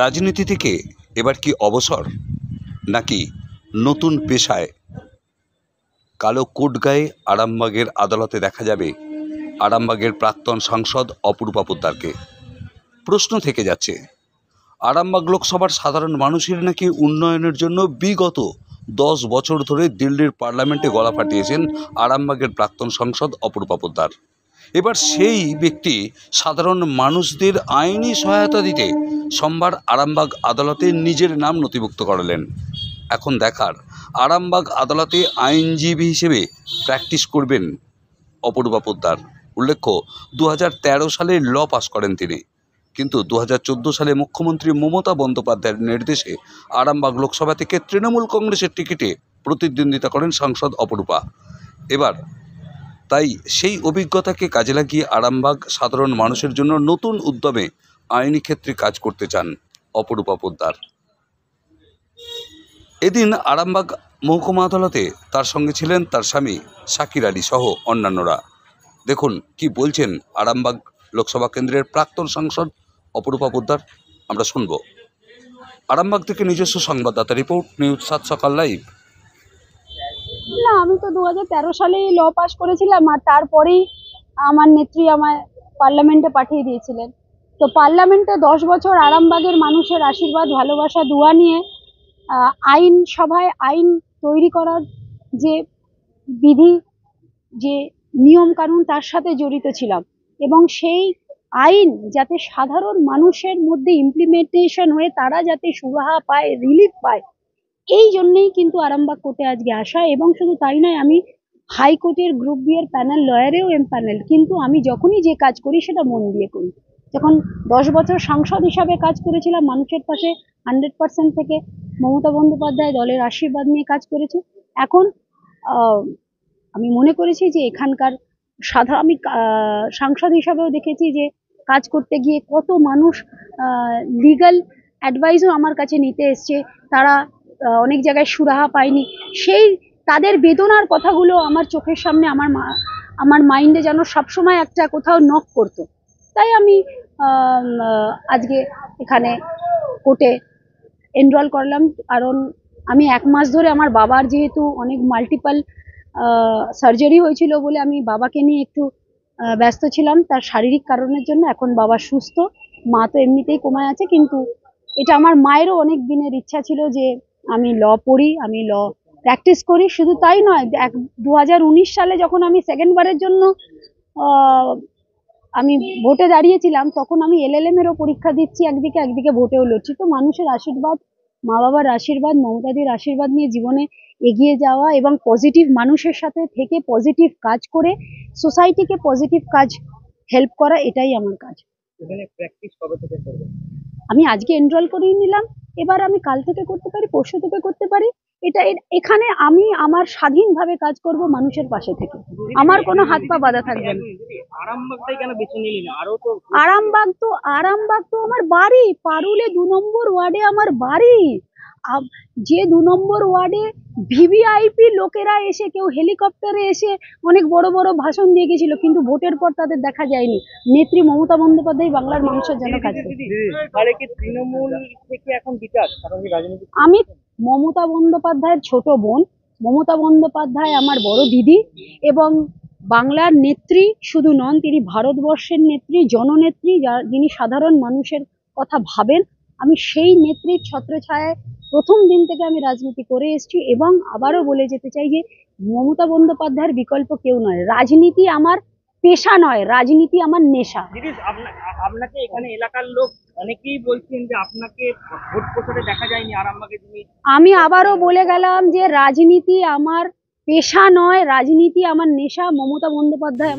রাজনীতি থেকে এবার কি অবসর, নাকি নতুন পেশায় কালো কোট গায়ে আরামবাগের আদালতে দেখা যাবে আরামবাগের প্রাক্তন সাংসদ অপরূপা পোদ্দারকে? প্রশ্ন থেকে যাচ্ছে, আরামবাগ লোকসভার সাধারণ মানুষের নাকি উন্নয়নের জন্য বিগত 10 বছর ধরে দিল্লির পার্লামেন্টে গলা ফাটিয়েছেন আরামবাগের প্রাক্তন সাংসদ অপরূপা পোদ্দার। এবার সেই ব্যক্তি সাধারণ মানুষদের আইনি সহায়তা দিতে সোমবার আরামবাগ আদালতে নিজের নাম নথিভুক্ত করালেন। এখন দেখার, আরামবাগ আদালতে আইনজীবী হিসেবে প্র্যাকটিস করবেন অপরূপা পোদ্দার। উল্লেখ্য, 2013 সালে ল পাস করেন তিনি, কিন্তু 2014 সালে মুখ্যমন্ত্রী মমতা বন্দ্যোপাধ্যায়ের নির্দেশে আরামবাগ লোকসভা থেকে তৃণমূল কংগ্রেসের টিকিটে প্রতিদ্বন্দ্বিতা করেন সাংসদ অপরূপা। এবার তাই সেই অভিজ্ঞতাকে কাজে লাগিয়ে আরামবাগ সাধারণ মানুষের জন্য নতুন উদ্যমে আইনি ক্ষেত্রে কাজ করতে চান অপরূপা পোদ্দার। এদিন আরামবাগ মহকুমা আদালতে তার সঙ্গে ছিলেন তার স্বামী শাকির আলী সহ অন্যান্যরা। দেখুন কি বলছেন আরামবাগ লোকসভা কেন্দ্রের প্রাক্তন সাংসদ অপরূপা পোদ্দার, আমরা শুনব। আরামবাগ থেকে নিজস্ব সংবাদদাতা রিপোর্ট, নিউজ 7 সকাল লাইভ। না, আমি তো 2013 সালেই ল পাস করেছিলাম, আর তারপরেই আমার নেত্রী আমায় পার্লামেন্টে পাঠিয়ে দিয়েছিলেন। তো পার্লামেন্টে 10 বছর আরামবাগের মানুষের আশীর্বাদ, ভালোবাসা, দোয়া নিয়ে আইন সভায় আইন তৈরি করার যে বিধি, যে নিয়ম কানুন, তার সাথে জড়িত ছিলাম। এবং সেই আইন যাতে সাধারণ মানুষের মধ্যে ইমপ্লিমেন্টেশন হয়ে তারা যাতে সুরাহা পায়, রিলিফ পায়, এই জন্যেই কিন্তু আরামবাগ কোর্টে আজকে আসা। এবং শুধু তাই নয়, আমি হাইকোর্টের গ্রুপ বি এর প্যানেল লয়ারেও প্যানেল, কিন্তু আমি যখনই যে কাজ করি সেটা মন দিয়ে করি। যখন 10 বছর সাংসদ হিসাবে কাজ করেছিলাম, মানুষের পাশে 100% থেকে মমতা বন্দ্যোপাধ্যায় দলের আশীর্বাদ নিয়ে কাজ করেছি। এখন আমি মনে করেছি যে এখানকার আমি সাংসদ হিসাবেও দেখেছি যে কাজ করতে গিয়ে কত মানুষ লিগ্যাল অ্যাডভাইসও আমার কাছে নিতে এসছে, তারা অনেক জায়গায় সুরাহা পায়নি। সেই তাদের বেদনার কথাগুলো আমার চোখের সামনে, আমার মাইন্ডে যেন সবসময় একটা কোথাও নক করতো। তাই আমি আজকে এখানে কোর্টে এনরোল করলাম। কারণ আমি 1 মাস ধরে আমার বাবার যেহেতু অনেক মাল্টিপল সার্জারি হয়েছিল বলে আমি বাবাকে নিয়ে একটু ব্যস্ত ছিলাম তার শারীরিক কারণের জন্য। এখন বাবা সুস্থ, মা তো এমনিতেই কোমায় আছে, কিন্তু এটা আমার মায়েরও অনেক দিনের ইচ্ছা ছিল যে আমি ল পড়ি, আমি ল প্র্যাকটিস করি। শুধু তাই নয়, 2019 সালে যখন আমি সেকেন্ডবারের জন্য আমি ভোটে দাঁড়িয়েছিলাম, তখন আমি LLM এরও পরীক্ষা দিচ্ছি একদিকে ভোটেও লড়ছি। তো মানুষের আশীর্বাদ, মা বাবার আশীর্বাদ, মমতাদির আশীর্বাদ নিয়ে জীবনে এগিয়ে যাওয়া এবং পজিটিভ মানুষের সাথে থেকে পজিটিভ কাজ করে সোসাইটিকে পজিটিভ কাজ হেল্প করা, এটাই আমার কাজ। এখানে প্র্যাকটিস কবে থেকে করবেন? আমি আজকে এনরোল করিয়ে নিলাম, এবার আমি কাল থেকে করতে পারি, পরশু থেকে করতে পারি। এখানে আমি আমার স্বাধীনভাবে কাজ করব মানুষের পাশে থেকে, আমার কোনো হাত পা বাঁধা থাকবে না। আরামবাগটাই কেন বেছে নিলেন? আরামবাগ তো আমার বাড়ি, পারুলে 2 নম্বর ওয়ার্ডে আমার বাড়ি। যে 2 নম্বর ওয়ার্ডে ভিভিআইপি লোকেরা এসে, কেউ হেলিকপ্টারে এসে অনেক বড় বড় ভাষণ দিয়ে গেছিল, কিন্তু ভোটের পর তাদের দেখা যায়নি। নেত্রী মমতা বন্দ্যোপাধ্যায় বাংলার মানুষের জন্য কাজ করে। তৃণমূল থেকে এখন বিচার, আমি মমতা বন্দ্যোপাধ্যায়ের ছোট বোন, মমতা বন্দ্যোপাধ্যায় আমার বড় দিদি, এবং বাংলার নেত্রী শুধু নন, তিনি ভারতবর্ষের নেত্রী, জননেত্রী, যিনি সাধারণ মানুষের কথা ভাবেন। আমি সেই নেত্রীর ছত্রছায়ায় প্রথম দিন থেকে আমি রাজনীতি করে এসেছি, এবং আবারও বলে যেতে চাই যে মমতা বন্দ্যোপাধ্যায়ের বিকল্প কেউ নয়। রাজনীতি আমার পেশা নয়, রাজনীতি আমার নেশা। দিদি, আপনাকে এখানে এলাকার লোক অনেকেই বলছেন যে আপনাকে ভোট প্রচারে দেখা যায়নি আরামবাগে। আমি আবারও বলে গেলাম যে রাজনীতি আমার পেশা নয়, রাজনীতি আমার নেশা। মমতা বন্দ্যোপাধ্যায়